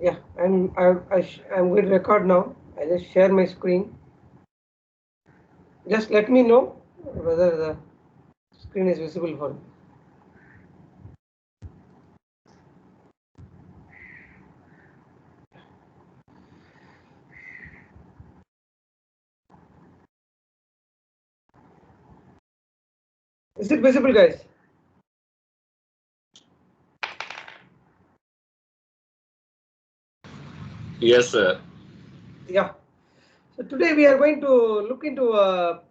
Yeah, I'm going to record now. I just share my screen. Just let me know whether the screen is visible for me. Is it visible, guys? Yes, sir. Yeah. So today we are going to look into a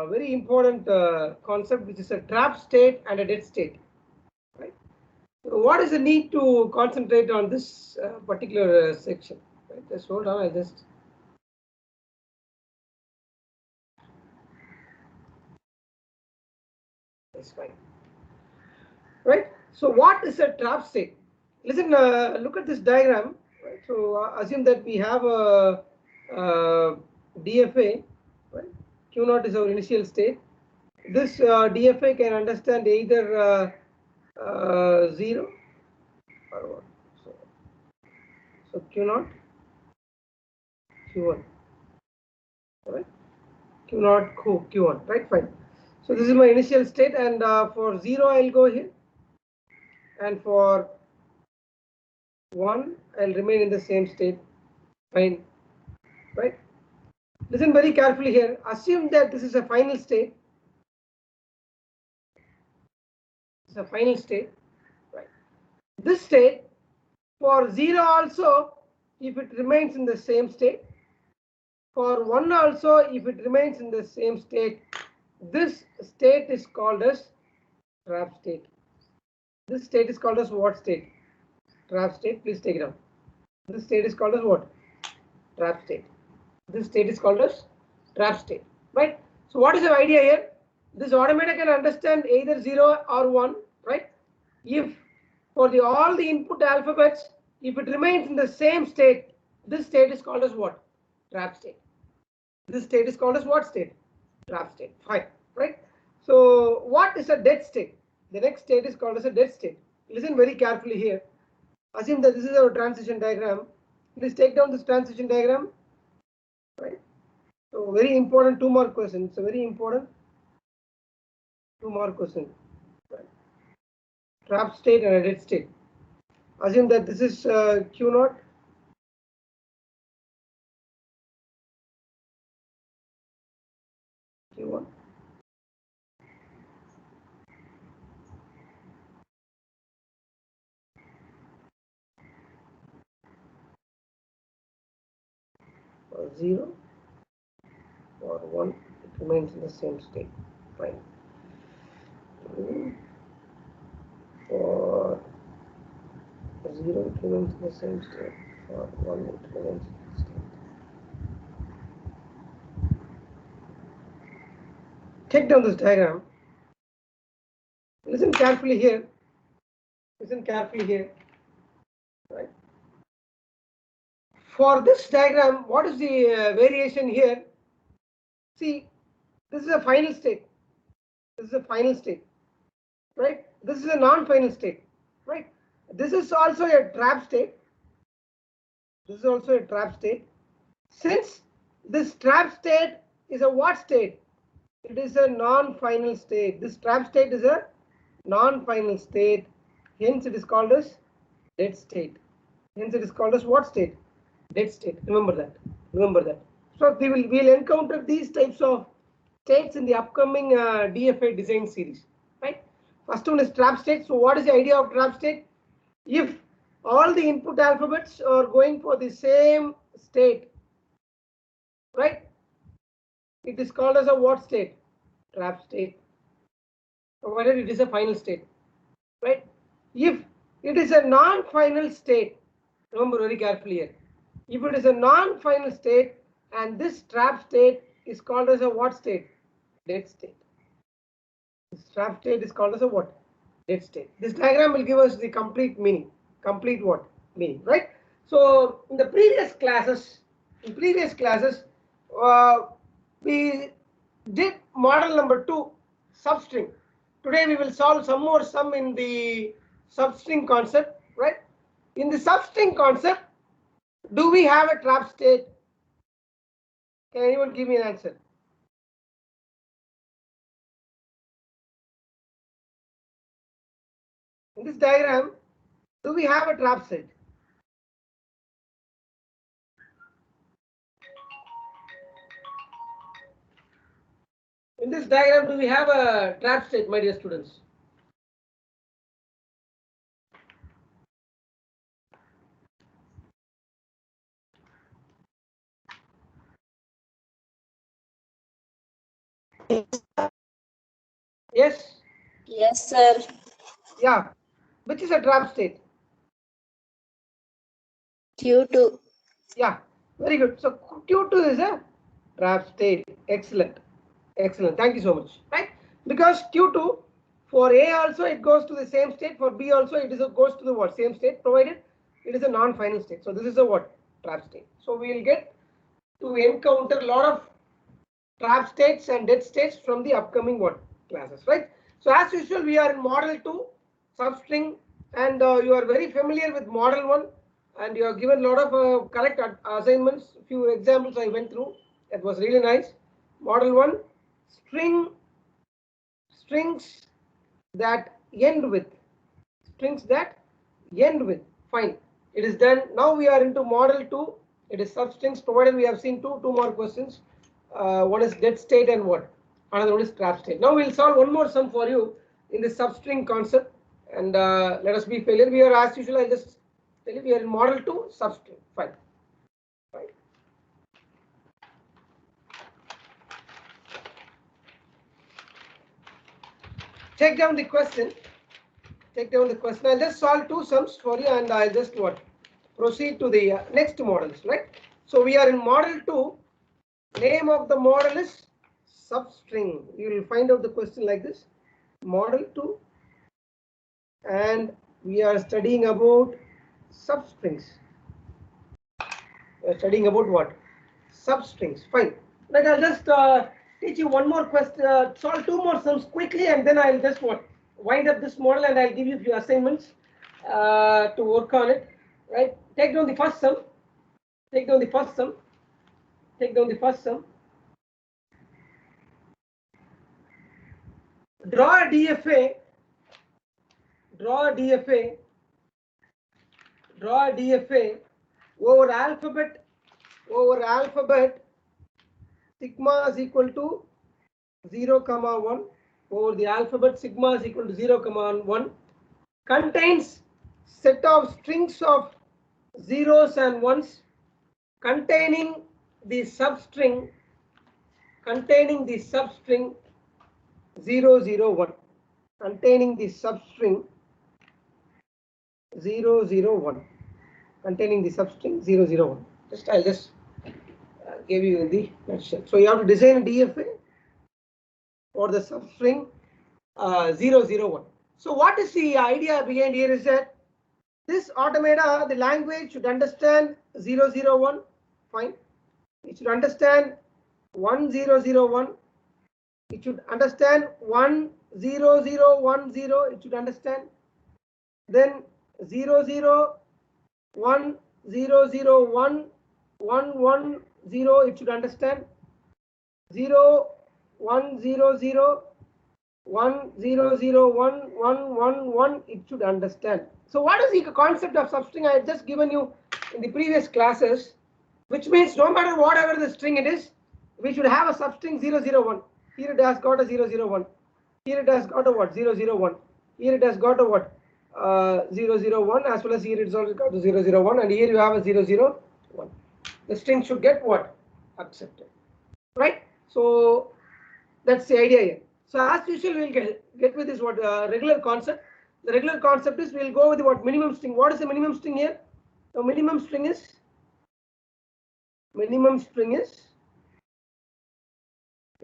very important concept, which is a trap state and a dead state. Right. So what is the need to concentrate on this particular section? Right. Just hold on. I just. That's fine. Right. So what is a trap state? Listen, look at this diagram. Right. So assume that we have a, DFA. Right. Q naught is our initial state. This DFA can understand either 0 or 1. So Q naught, Q1. Right. Q naught, Q1. Right. Fine. So this is my initial state, and for 0 I'll go here, and for 1 I'll remain in the same state. Fine. Right. Listen very carefully here. Assume that this is a final state. It's a final state. Right. This state for 0 also, if it remains in the same state. For 1 also, if it remains in the same state, this state is called as trap state. This state is called as what state? Trap state. Please take it down. This state is called as what? Trap state. This state is called as trap state. Right? So what is the idea here? This automator can understand either 0 or 1. Right? If for all the input alphabets, if it remains in the same state, this state is called as what? Trap state. This state is called as what state? Trap state. Fine. Right? So what is a dead state? The next state is called as a dead state. Listen very carefully here. Assume that this is our transition diagram. Please take down this transition diagram. Right? So very important 2 more questions. It's a very important 2 more questions. Right? Trap state and a dead state. Assume that this is Q naught. Q1. For 0 or 1, it remains in the same state. Fine. For 0, it remains in the same state. For 1, it remains in the state. Take down this diagram. Listen carefully here. Listen carefully here. Right. For this diagram, what is the variation here? See, this is a final state. This is a final state. Right. This is a non-final state. Right. This is also a trap state. This is also a trap state. Since this trap state is a what state? It is a non-final state. This trap state is a non-final state. Hence it is called as dead state. Hence it is called as what state? Dead state. Remember that. Remember that. So we'll encounter these types of states in the upcoming DFA design series. Right. First one is trap state. So what is the idea of trap state? If all the input alphabets are going for the same state, right? It is called as a what state? Trap state. Provided it is a final state, right? If it is a non-final state, remember very carefully here. If it is a non-final state and this trap state is called as a what state? Dead state. This trap state is called as a what? Dead state. This diagram will give us the complete meaning. Complete what? Meaning, right? So in the previous classes, we did model number 2, substring. Today we will solve some more sum in the substring concept, right? In the substring concept, do we have a trap state? Can anyone give me an answer? In this diagram, do we have a trap state? In this diagram, do we have a trap state, my dear students? Yes? Yes, sir. Yeah. Which is a trap state? Q2. Yeah. Very good. So Q2 is a trap state. Excellent. Excellent. Thank you so much. Right? Because Q2 for A also it goes to the same state. For B also it goes to the what? Same state, provided it is a non-final state. So this is a what? Trap state. So we will get to encounter a lot of trap states and dead states from the upcoming what classes, right? So as usual, we are in model 2 substring, and you are very familiar with model 1, and you are given a lot of correct assignments. Few examples I went through. That was really nice. Model 1, strings that end with, strings that end with. Fine, it is done. Now we are into model 2. It is substrings, provided we have seen two more questions. One is dead state and what? Another one is trap state. Now we'll solve one more sum for you in the substring concept, and let us be failure. We are as usual. I'll just tell you we are in model 2 substring. Fine. Fine. Take down the question. Take down the question. I'll just solve two sums for you, and I'll just what? Proceed to the next models, right? So we are in model 2. Name of the model is substring. You will find out the question like this. Model 2, and we are studying about substrings. We are studying about what? Substrings. Fine. Like I'll just teach you one more question, solve two more sums quickly, and then I'll just what? Wind up this model, and I'll give you a few assignments to work on it. Right? Take down the first sum. Take down the first sum. Take down the first sum. Draw a DFA. Draw a DFA. Draw a DFA over alphabet sigma is equal to 0, 1 over the alphabet sigma is equal to 0, 1 contains set of strings of zeros and ones containing the substring 0, 0, 1, containing the substring 0, 0, 1, containing the substring 0, 0, 1. I'll just give you in the nutshell. So you have to design a DFA for the substring 0, 0, 1. So what is the idea behind here is that this automata, the language should understand 0, 0, 1. Fine. It should understand 1, 0, 0, 1. It should understand 1, 0, 0, 1, 0. It should understand. Then 0, 0, 1, 0, 0, 1, 1, 1, 0. It should understand. 0, 1, 0, 0, 1, 0, 0, 1, 1, 1, 1. It should understand. So what is the concept of substring? I have just given you in the previous classes, which means no matter whatever the string it is, we should have a substring 0, 0, 1. Here it has got a 0, 0, 1. Here it has got a what? 0, 0, 1. Here it has got a what? 0, 0, 1, as well as here it's also got a 0, 0, 1, and here you have a 0, 0, 1. The string should get what? Accepted. Right? So that's the idea here. So as usual, we'll get with this what regular concept. The regular concept is we'll go with the what minimum string. What is the minimum string here? The minimum string is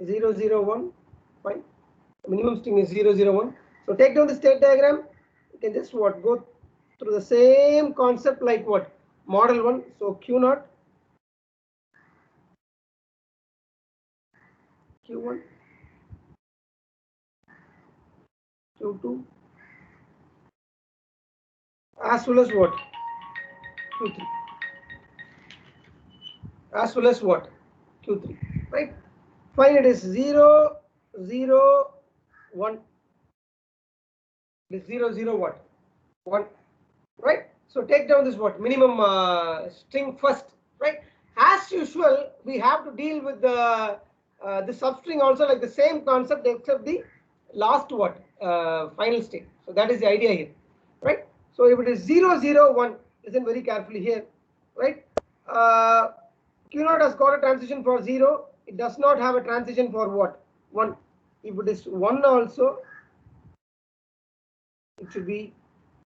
0, 0, 1. Fine. The minimum string is 0, 0, 1. So take down the state diagram. You can just what go through the same concept like what model 1. So Q0, Q1, Q2, as well as what Q3 as well as what? Q3, right? Fine, it is 0, 0, 1. It is 0, 0, what? 1, right? So take down this what? Minimum string first, right? As usual, we have to deal with the substring also like the same concept except the last what? Final state. So that is the idea here, right? So if it is 0, 0, 1, listen very carefully here, right? Q0 has got a transition for 0. It does not have a transition for what? 1. If it is 1 also, it should be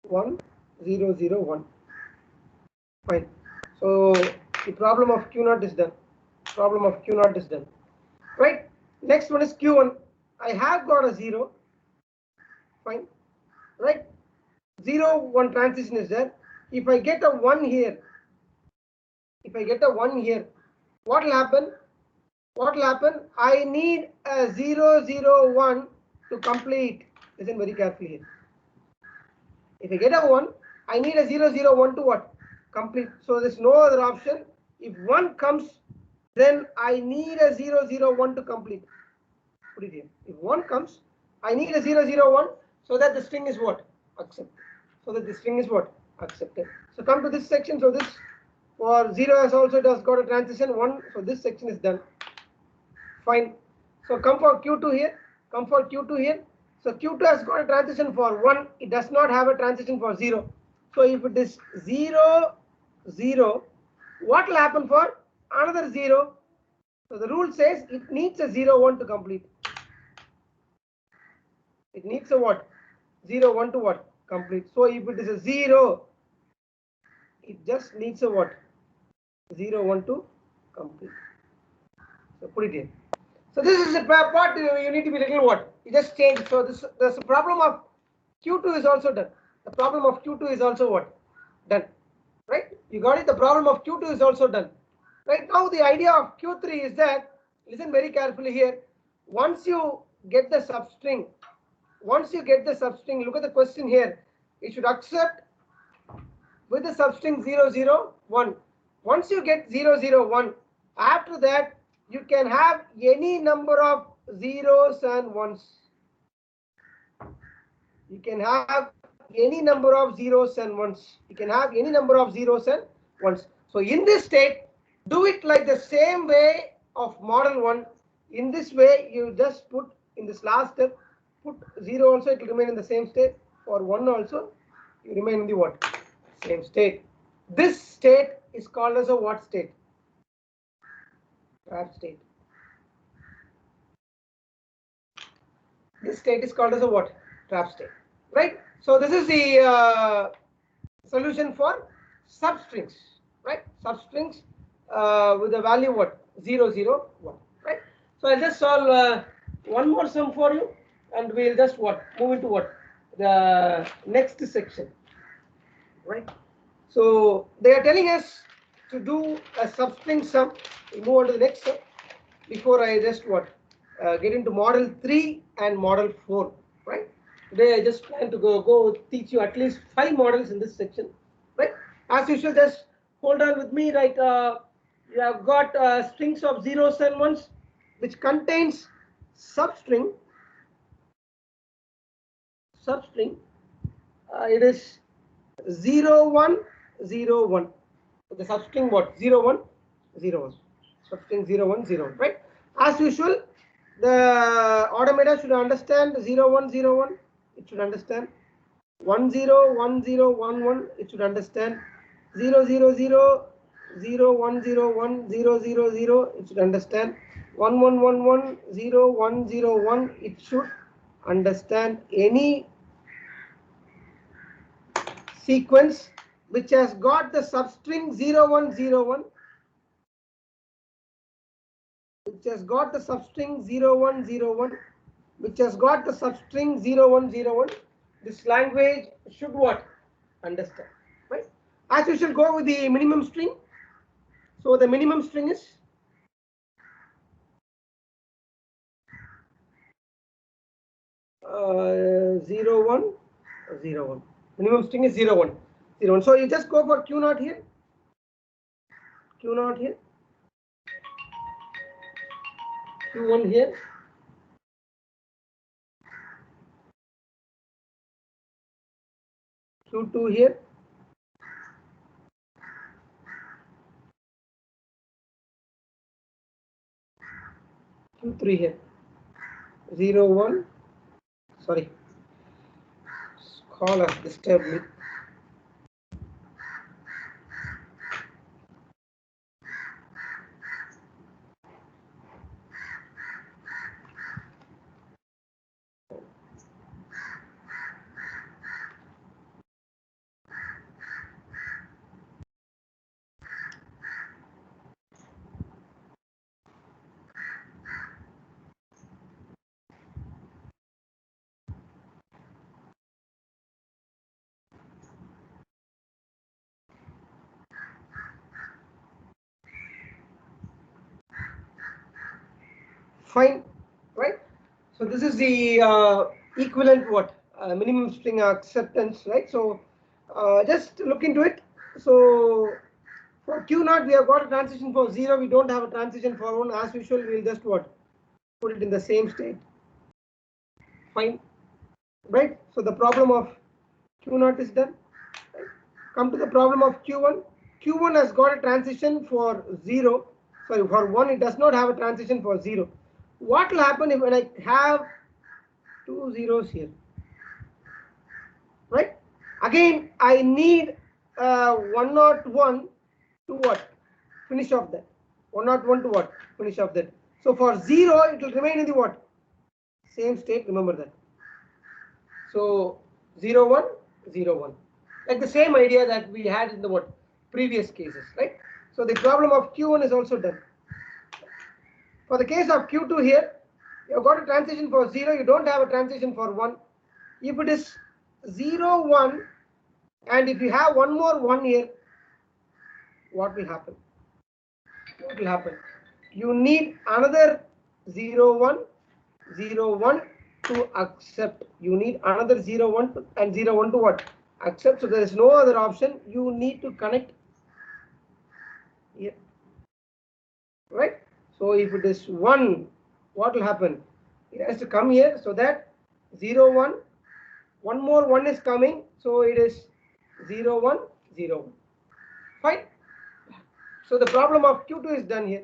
1, 0, 0, 1. Fine. So the problem of Q0 is done. Problem of Q0 is done. Right? Next one is Q1. I have got a 0. Fine. Right? 0, 1 transition is there. If I get a 1 here, what will happen? What will happen? I need a 0, 0, 1 to complete. Listen very carefully here. If I get a 1, I need a 0, 0, 1 to what? Complete. So there's no other option. If 1 comes, then I need a 0, 0, 1 to complete. Put it here. If 1 comes, I need a 0, 0, 1 so that the string is what? Accepted. Accepted. So come to this section. So this for 0 has also does got a transition 1. So this section is done. Fine. So come for Q2 here. So Q2 has got a transition for 1. It does not have a transition for 0. So if it is 0, 0, what will happen for another 0? So the rule says it needs a 0, 1 to complete. It needs a what? 0, 1 to what? Complete. So if it is a 0, it just needs a what? 0, 1 to complete. So put it here. So this is the part you need to be little what? You just change. So this the problem of Q2 is also done. The problem of Q2 is also what? Done. Right? You got it? The problem of Q2 is also done. Right? Now the idea of Q3 is that, listen very carefully here. Once you get the substring, look at the question here. It should accept with the substring 0, 0, 1. Once you get 0, 0, 1, after that you can have any number of zeros and ones. You can have any number of zeros and ones. So in this state, do it like the same way of model 1. In this way, you just put in this last step, put 0 also, it will remain in the same state. For 1 also, you remain in the what? Same state. This state is called as a what state? Trap state. This state is called as a what? Trap state. Right? So this is the solution for substrings. Right? Substrings with the value what? 0, 0, 1. Right? So I'll just solve one more sum for you, and we'll just what? Move into what? The next section. Right? So they are telling us to do a substring sum. We move on to the next sum. Before I just what? Get into model 3 and model 4. Right? Today I just plan to go teach you at least 5 models in this section. Right? As usual, just hold on with me. Right? You have got strings of zeros and ones, which contains substring. It is 0, 1, 0, 1. So the substring what? 0, 1, 0, 1. Substring 0, 1, 0, 1. Right? As usual, the automata should understand 0, 1, 0, 1. It should understand 1, 0, 1, 0, 1, 1. It should understand 0, 0, 0, 0, 1, 0, 1, 0, 0, 0. It should understand 1, 1, 1, 1, 0, 1, 0, 1. It should understand any sequence which has got the substring 0, 1, 0, 1. Which has got the substring 0, 1, 0, 1. Which has got the substring 0, 1, 0, 1. This language should what? Understand. Right? As you should go with the minimum string. So the minimum string is 0, 1, 0, 1. Minimum string is 0, 1, 0, 1. So you just go for Q0 here. Q0 here, Q1 here, Q2 here, Q3 here, 0, 1, sorry, caller disturbed me. Fine, right? So this is the equivalent what minimum string acceptance, right? So just look into it. So for Q0 we have got a transition for 0. We don't have a transition for 1 as usual. We'll just what put it in the same state. Fine, right? So the problem of Q0 is done. Right? Come to the problem of Q1. Q1 has got a transition for 0. Sorry, for 1 it does not have a transition for 0. What will happen if when I have 2 zeros here? Right? Again, I need 101 to what? Finish off that. 101 to what? Finish off that. So for 0, it will remain in the what? Same state, remember that. So 0, 1, 0, 1. Like the same idea that we had in the what? Previous cases, right? So the problem of Q1 is also done. For the case of Q2 here, you have got a transition for 0, you don't have a transition for 1. If it is 0, 1, and if you have one more 1 here, what will happen? What will happen? You need another 0, 1, 0, 1 to accept. You need another 0, 1 to, and 0, 1 to what? Accept. So there is no other option. You need to connect here. Right? So if it is 1, what will happen? It has to come here so that 0, 1, one more 1 is coming. So it is 0, 1, 0, 1. Fine. So the problem of Q2 is done here.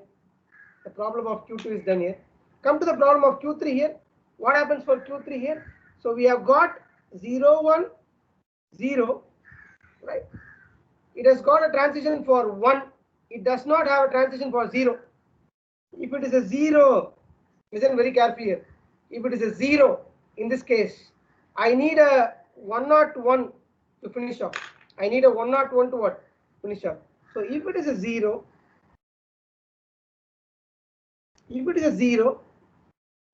The problem of Q2 is done here. Come to the problem of Q3 here. What happens for Q3 here? So we have got 0, 1, 0, right? It has got a transition for 1. It does not have a transition for 0. If it is a 0, listen very carefully here. If it is a 0, in this case, I need a 101 to finish off. I need a 101 to what? Finish off. So if it is a 0,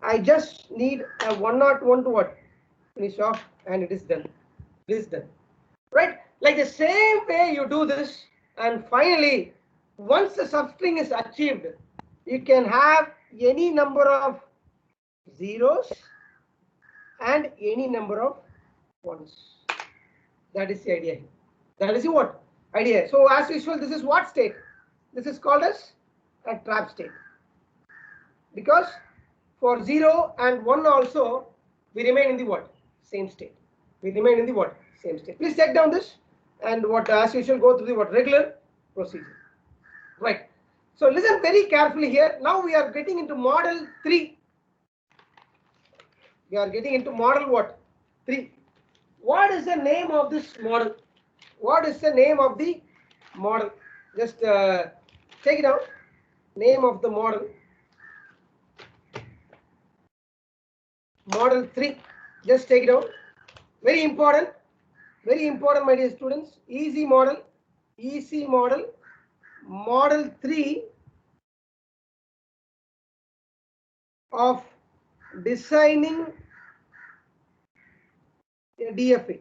I just need a 101 to what? Finish off, and it is done. It is done. Right? Like the same way you do this, and finally, once the substring is achieved, you can have any number of zeros and any number of ones. That is the idea. That is the what? Idea. So as usual, this is what state? This is called as a trap state. Because for 0 and 1 also, we remain in the what? Same state. We remain in the what? Same state. Please check down this and what as usual go through the what? Regular procedure. Right. So listen very carefully here. Now we are getting into model 3. We are getting into model what? 3. What is the name of this model? What is the name of the model? Just take it out. Name of the model. Model 3. Just take it out. Very important, my dear students. Easy model. Model 3 of designing a DFA.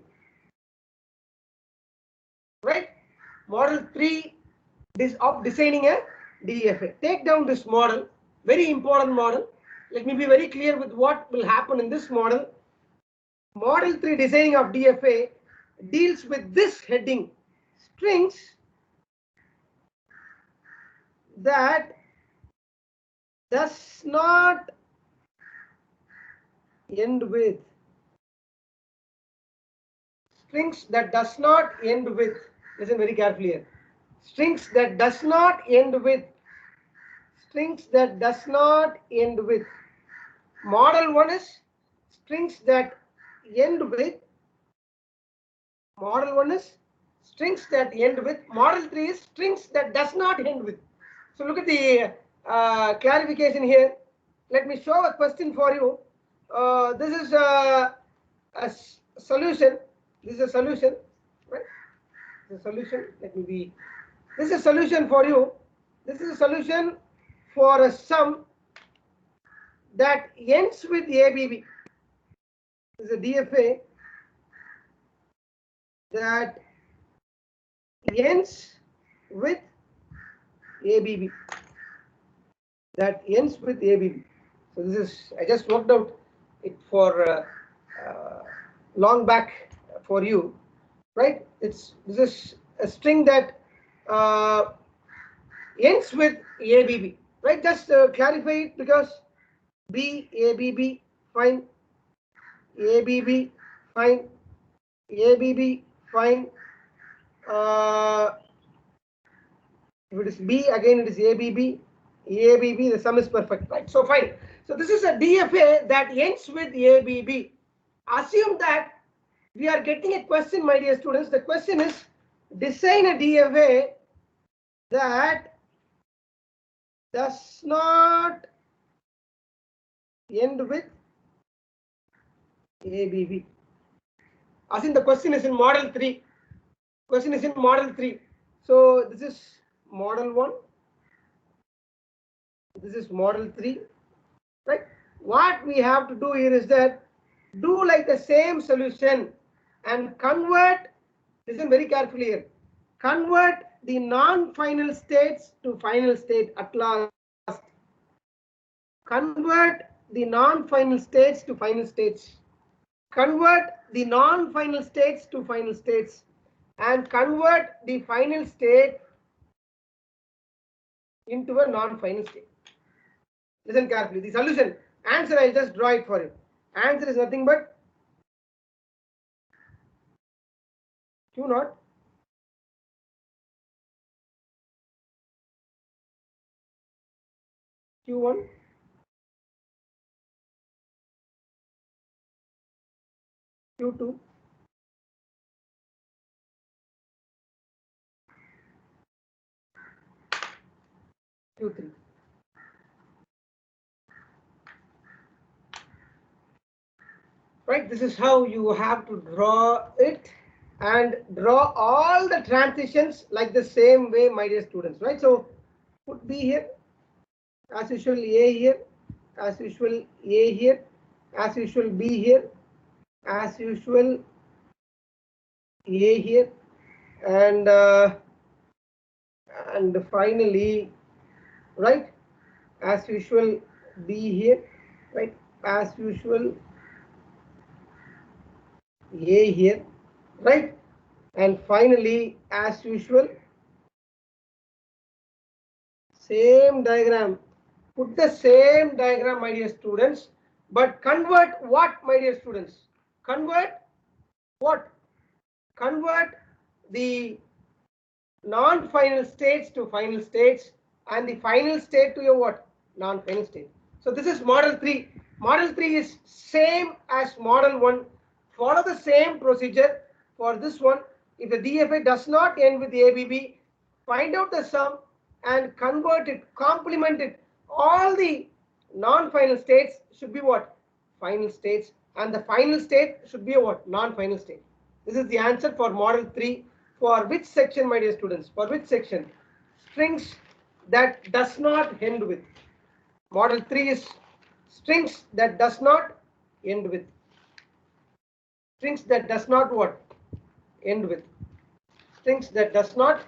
Right? Model 3 of designing a DFA. Take down this model. Very important model. Let me be very clear with what will happen in this model. Model 3 designing of DFA deals with this heading: strings that does not end with, strings that does not end with, listen very carefully here, strings that does not end with, strings that does not end with. Model 1 is strings that end with, model 1 is strings that end with, model 3 is strings that does not end with. So look at the clarification here. Let me show a question for you. This is a solution. This is a solution, right? This is a solution. Let me be. This is a solution for you. This is a solution for a sum that ends with ABB. This is a DFA that ends with ABB. That ends with ABB. So this is, I just worked out it for long back for you, right? This is a string that ends with ABB, right? Just clarify it, because B, ABB, fine, ABB, fine, ABB, fine. If it is B, again it is ABB, ABB, the sum is perfect, right? So fine. So this is a DFA that ends with ABB. Assume that we are getting a question, my dear students. The question is, design a DFA that does not end with ABB. As in, the question is in model 3. Question is in model 3. So this is model 1. This is model 3. Right? What we have to do here is that do like the same solution and convert, listen very carefully here, convert the non-final states to final state at last. Convert the non-final states to final states. Convert the non-final states to final states, and convert the final state into a non-final state. Listen carefully. The solution, answer, I'll just draw it for you. Answer is nothing but Q naught Q1 Q2 Q3. Right, this is how you have to draw it, and draw all the transitions like the same way, my dear students, right? So put B here, as usual A here, as usual A here, as usual B here, as usual A here, and finally, right, as usual B here, right, as usual A here, right, and finally, as usual, same diagram. Put the same diagram, my dear students, but convert what, my dear students? Convert what? Convert the non-final states to final states, and the final state to a what? Non-final state. So this is model 3. Model 3 is same as model 1. Follow the same procedure for this one. If the DFA does not end with the ABB, find out the sum and convert it, complement it. All the non-final states should be what? Final states, and the final state should be a what? Non-final state. This is the answer for model 3. For which section, my dear students? For which section? Strings that does not end with. Model 3 is strings that does not end with. Strings that does not what? End with. Strings that does not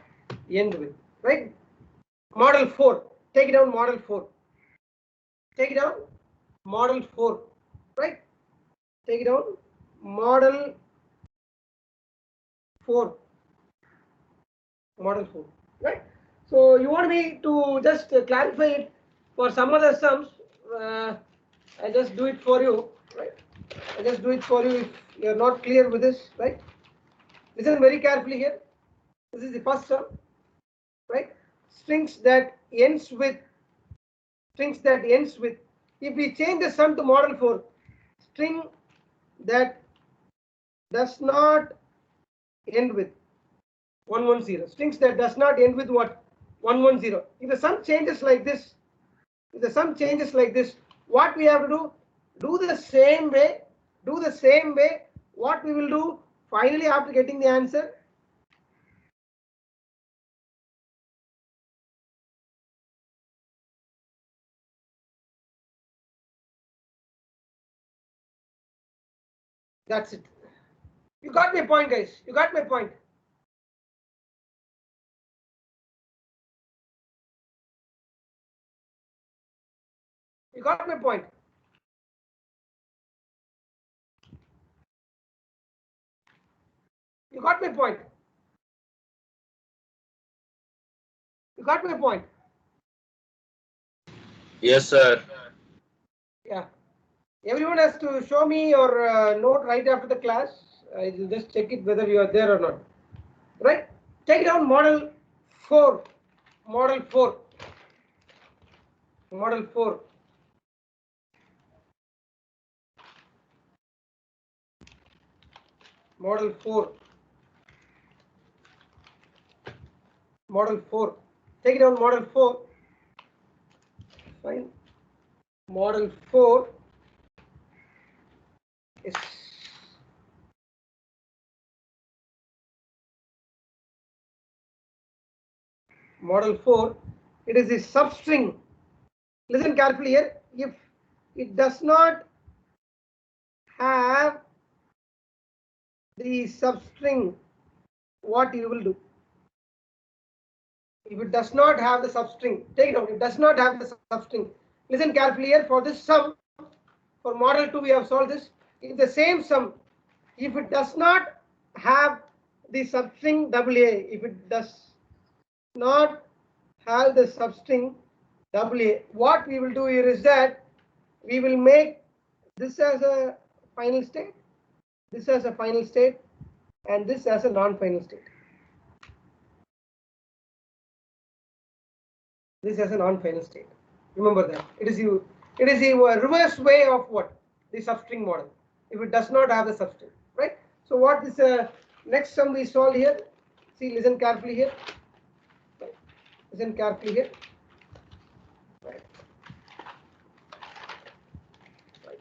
end with. Right? Model 4. Take it down, model 4. Take it down, model 4. Right? Take it down, model 4. Model 4. Right? So you want me to just clarify it for some other sums? I just do it for you, right? I just do it for you if you are not clear with this, right? Listen very carefully here. This is the first sum, right? Strings that ends with. If we change the sum to model 4, string that does not end with 110. Strings that does not end with what? 110. If the sum changes like this, what we have to do? Do the same way. What we will do finally after getting the answer? That's it. You got my point, guys. You got my point. You got my point. You got my point. You got my point. Yes, sir. Yeah. Everyone has to show me your note right after the class. I will just check it whether you are there or not. Right? Take down model 4. Model 4. Model 4. Model 4. Model 4. Take it down model 4. Fine. Model 4 is model 4. It is a substring. Listen carefully here. If it does not have the substring, what you will do? If it does not have the substring, take it out. It does not have the substring. Listen carefully here. For this sum, for model 2, we have solved this. If the same sum, if it does not have the substring AA, if it does not have the substring AA, what we will do here is that we will make this as a final state, this as a final state, and this as a non-final state. This as a non-final state. Remember that. It is the reverse way of what? The substring model. If it does not have the substring, right? So what is next sum we solve here? See, listen carefully here. Listen carefully here. Right. Right.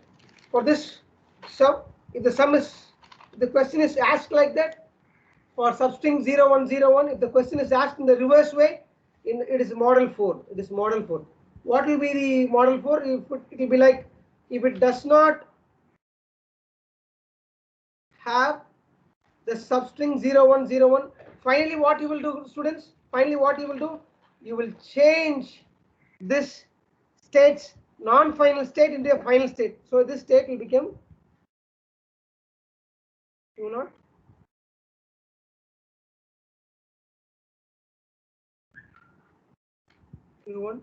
For this sum, if the question is asked like that, for substring 0101, if the question is asked in the reverse way, it is model 4. It is model 4. What will be the model 4? It will be like, if it does not have the substring 0101, finally what you will do, students? Finally what you will do? You will change this state's non-final state into a final state. So this state will become Q0. Q1.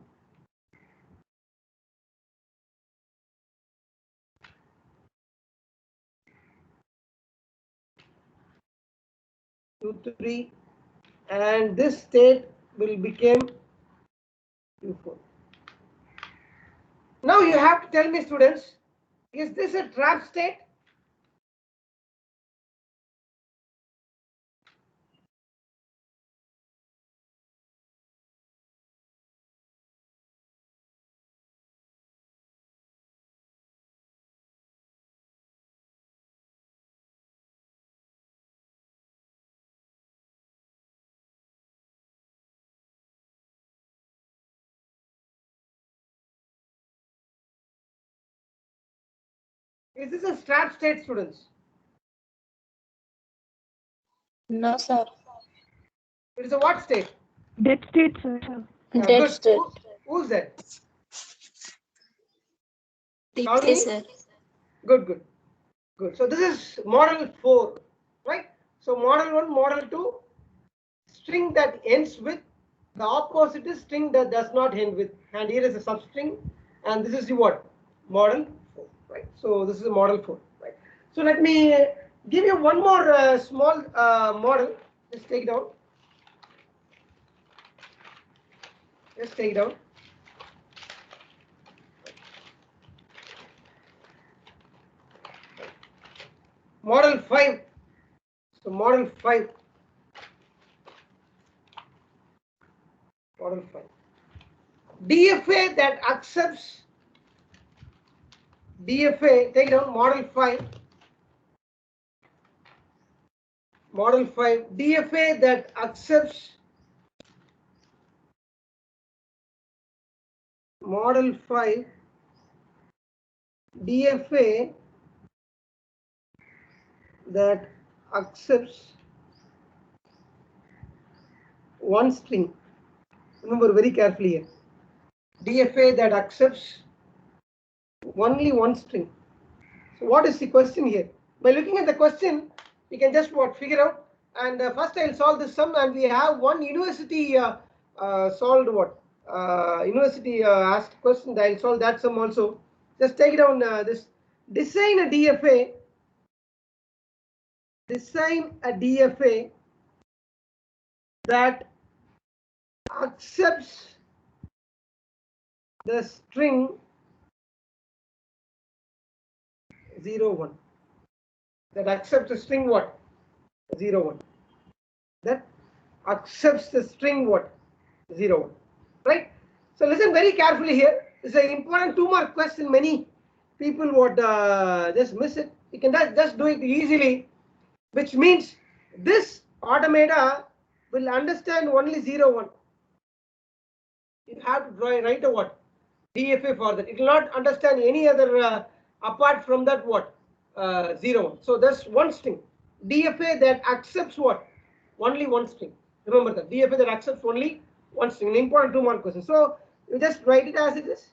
Q3, and this state will become Q4. Now you have to tell me, students, is this a trap state? Is this a trap state, students? No, sir. It is a what state? Dead state, sir. Yeah, Dead good. state. Who's that? Deeply, sir. Good. So this is model 4, right? So model 1, model 2, string that ends with The opposite is string that does not end with, and here is a substring, and this is the what? Model 4, right? So this is a model 4, right? So let me give you one more small model. Just take it down. Just take it down. Model 5. So model 5. Model 5. DFA that accepts DFA, take it down, model 5. Model 5, DFA that accepts model 5, DFA that accepts one string. Remember very carefully here. DFA that accepts only one string. So what is the question here? By looking at the question, we can just what figure out. And first I'll solve this sum, and we have one university solved what? University asked question. I'll solve that sum also. Just take it down. This design a DFA. Design a DFA that accepts the string 0, 1. That accepts the string what? 0, 1. That accepts the string what? 0, 1. Right? So listen very carefully here. This is an important 2-mark question. Many people would just miss it. You can just do it easily, which means this automata will understand only 0, 1. You have to write a what? DFA for that. It will not understand any other apart from that what? 0, 1. So that's one string. DFA that accepts what? Only one string. Remember that. DFA that accepts only one string. An important 2-mark question. So you just write it as it is.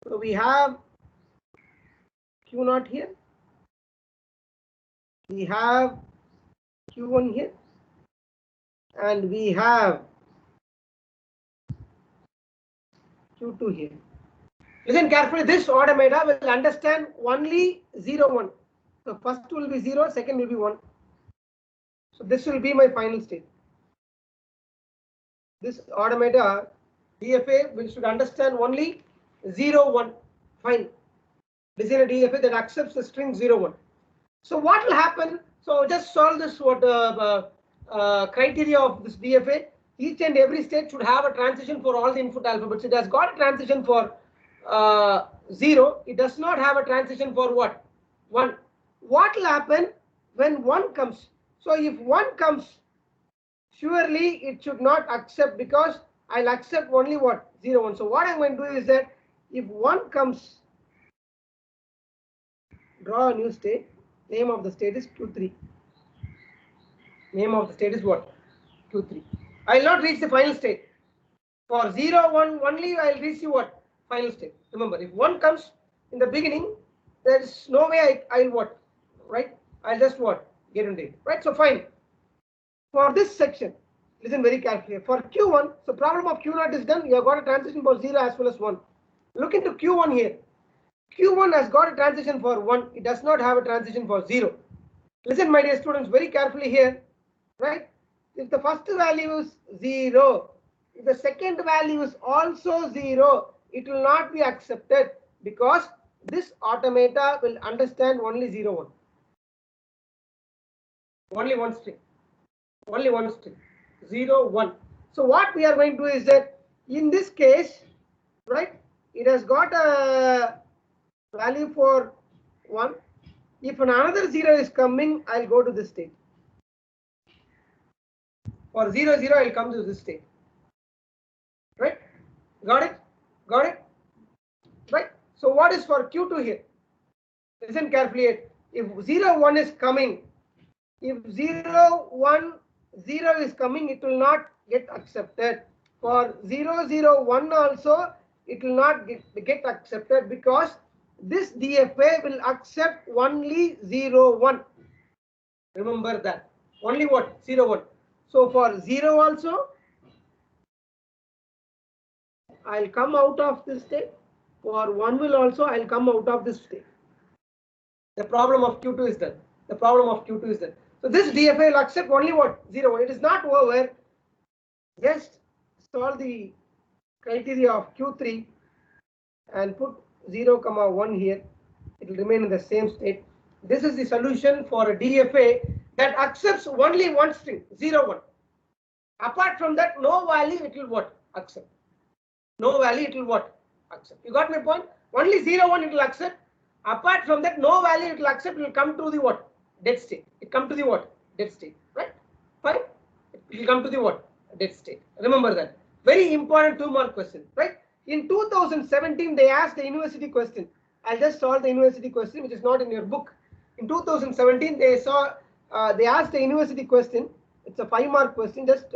So we have Q0 here. We have Q1 here. And we have Q2 here. Listen carefully. This automata will understand only 0, 1. So first will be 0, second will be 1. So this will be my final state. This automata DFA should understand only 0, 1. Fine. Design a DFA that accepts the string 0, 1. So what will happen? So just solve this what criteria of this DFA. Each and every state should have a transition for all the input alphabets. It has got a transition for 0. It does not have a transition for what? 1. What will happen when 1 comes? So if 1 comes, surely it should not accept, because I'll accept only what? 0, 1. So what I'm going to do is that if 1 comes, draw a new state. Name of the state is Q3. Name of the state is what? Q3. I will not reach the final state. For 0, 1 only I will reach the what? Final state. Remember, if 1 comes in the beginning, there is no way I'll what? Right? I'll just what? Get into it. Right? So fine. For this section, listen very carefully. For Q1, so problem of Q0 is done. You have got a transition for 0 as well as 1. Look into Q1 here. Q1 has got a transition for 1. It does not have a transition for 0. Listen, my dear students, very carefully here. Right? If the first value is 0, if the second value is also 0, it will not be accepted, because this automata will understand only 0, 1. Only one string. Only one string. 0, 1. So what we are going to do is that in this case, right, it has got a value for 1. If another 0 is coming, I'll go to this state. For 0, 0, I'll come to this state. Right? Got it? Got it? Right? So what is for Q2 here? Listen carefully. If 0, 1 is coming, if 0, 1, 0 is coming, it will not get accepted. For 0, 0, 1 also, it will not get accepted, because this DFA will accept only 0, 1. Remember that. Only what? 0, 1. So for 0 also, I'll come out of this state. For 1 will also I'll come out of this state. The problem of Q2 is done. The problem of Q2 is done. So this DFA will accept only what? 0, 1. It is not over. Just solve the criteria of Q3 and put 0, 1 here. It will remain in the same state. This is the solution for a DFA that accepts only one string, 0, 1. Apart from that, no value it will what? Accept. No value it will what? Accept. You got my point? Only 0, 1 it will accept. Apart from that, no value it will accept. It will come to the what? Dead state. It come to the what? Dead state. Right? Fine. It will come to the what? Dead state. Remember that. Very important 2-mark question. Right? In 2017, they asked a university question. I'll just solve the university question, which is not in your book. In 2017, they asked a university question. It's a 5-mark question. Just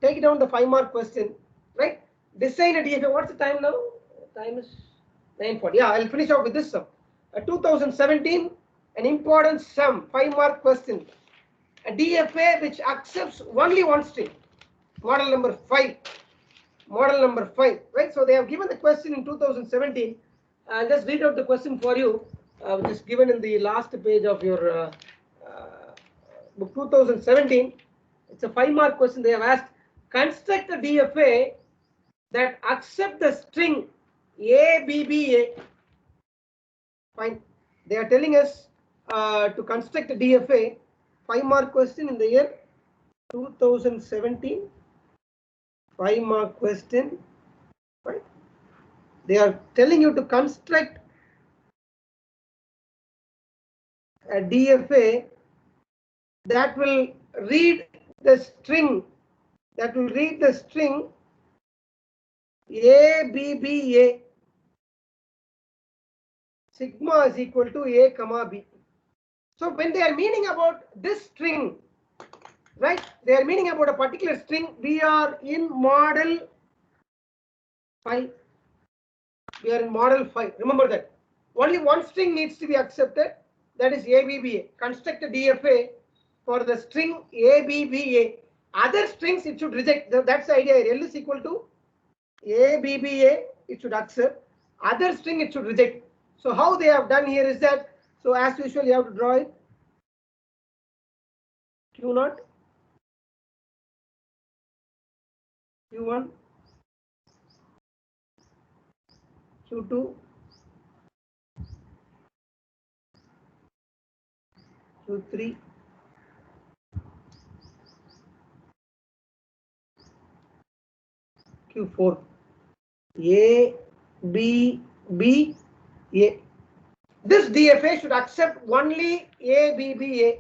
take down the 5-mark question. Right? Design a DFA. What's the time now? Time is 9:40. Yeah, I'll finish off with this sum. 2017, an important sum, 5-mark question. A DFA which accepts only one string. Model number 5. Model number 5. Right? So they have given the question in 2017. I'll just read out the question for you, which is given in the last page of your book 2017. It's a 5-mark question. They have asked, construct a DFA that accept the string ABBA. Fine. They are telling us to construct a DFA. 5-mark question in the year 2017. 5-mark question. Right. They are telling you to construct a DFA that will read the string. That will read the string ABBA. Sigma is equal to A comma B. So when they are meaning about this string, right? They are meaning about a particular string. We are in model 5. We are in model 5. Remember that. Only one string needs to be accepted. That is ABBA. Construct a DFA for the string ABBA. Other strings it should reject. That's the idea. L is equal to ABBA. It should accept. Other string it should reject. So how they have done here is that, so as usual you have to draw it. Q0, Q1, Q2, Q3, Q4, A, B, B, A. This DFA should accept only ABBA.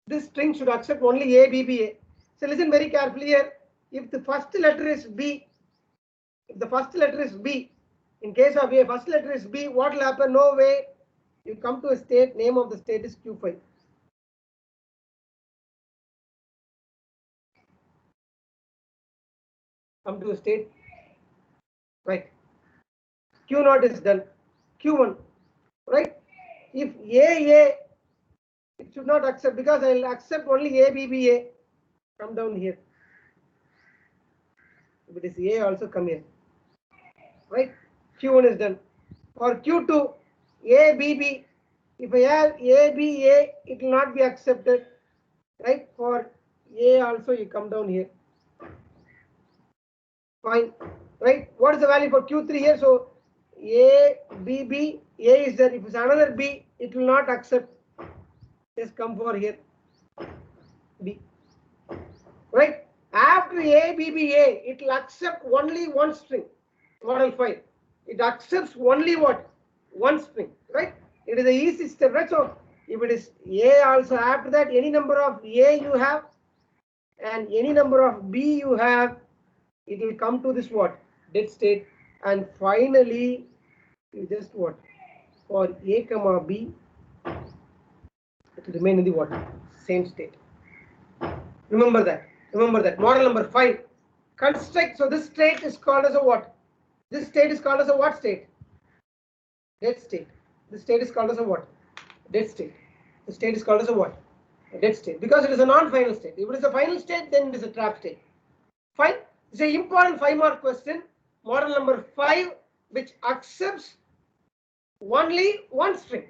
This string should accept only ABBA. So listen very carefully here. If the first letter is B, in case of A, first letter is B, what will happen? No way. You come to a state, name of the state is Q5. Come to a state, right? Q0 is done. Q1, right? If AA, it should not accept because I will accept only ABBA. Come down here. If it is A, also come here. Right? Q1 is done. For Q2, ABB. If I have ABA, it will not be accepted. Right? For A also, you come down here. Fine. Right? What is the value for Q3 here? So ABB, A is there. If it's another B, it will not accept. Just come for here. B. Right? After ABBA, it will accept only one string. Model 5. It accepts only what? One string. Right? It is the easy step. Right? So if it is A also, after that, any number of A you have and any number of B you have, it will come to this what? Dead state. And finally, you just what? For A comma B, it will remain in the what? Same state. Remember that. Remember that. Model number 5. Construct. So this state is called as a what? This state is called as a what state? Dead state. This state is called as a what? Dead state. The state is called as a what? A dead state. Because it is a non-final state. If it is a final state, then it is a trap state. Fine. It's an important 5-mark question. Model number 5, which accepts only one string.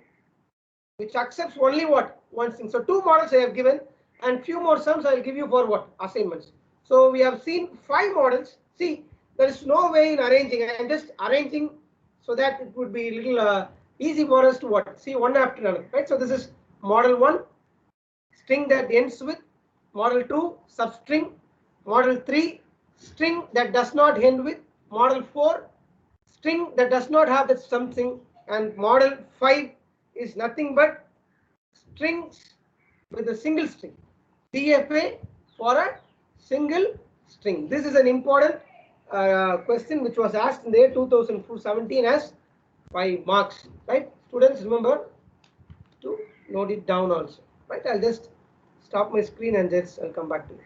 Which accepts only what? One string. So 2 models I have given, and few more sums I will give you for what? Assignments. So we have seen 5 models. See, there is no way in arranging. I am just arranging so that it would be a little easy for us to what? See one after another, right? So this is model 1, string that ends with, model 2, substring, model 3, string that does not end with, model 4, string that does not have that something, and model 5 is nothing but strings with a single string. DFA for a single string. This is an important question which was asked in the year 2017 as 5 marks. Right? Students, remember to note it down also. Right? I'll just stop my screen and just I'll come back to you.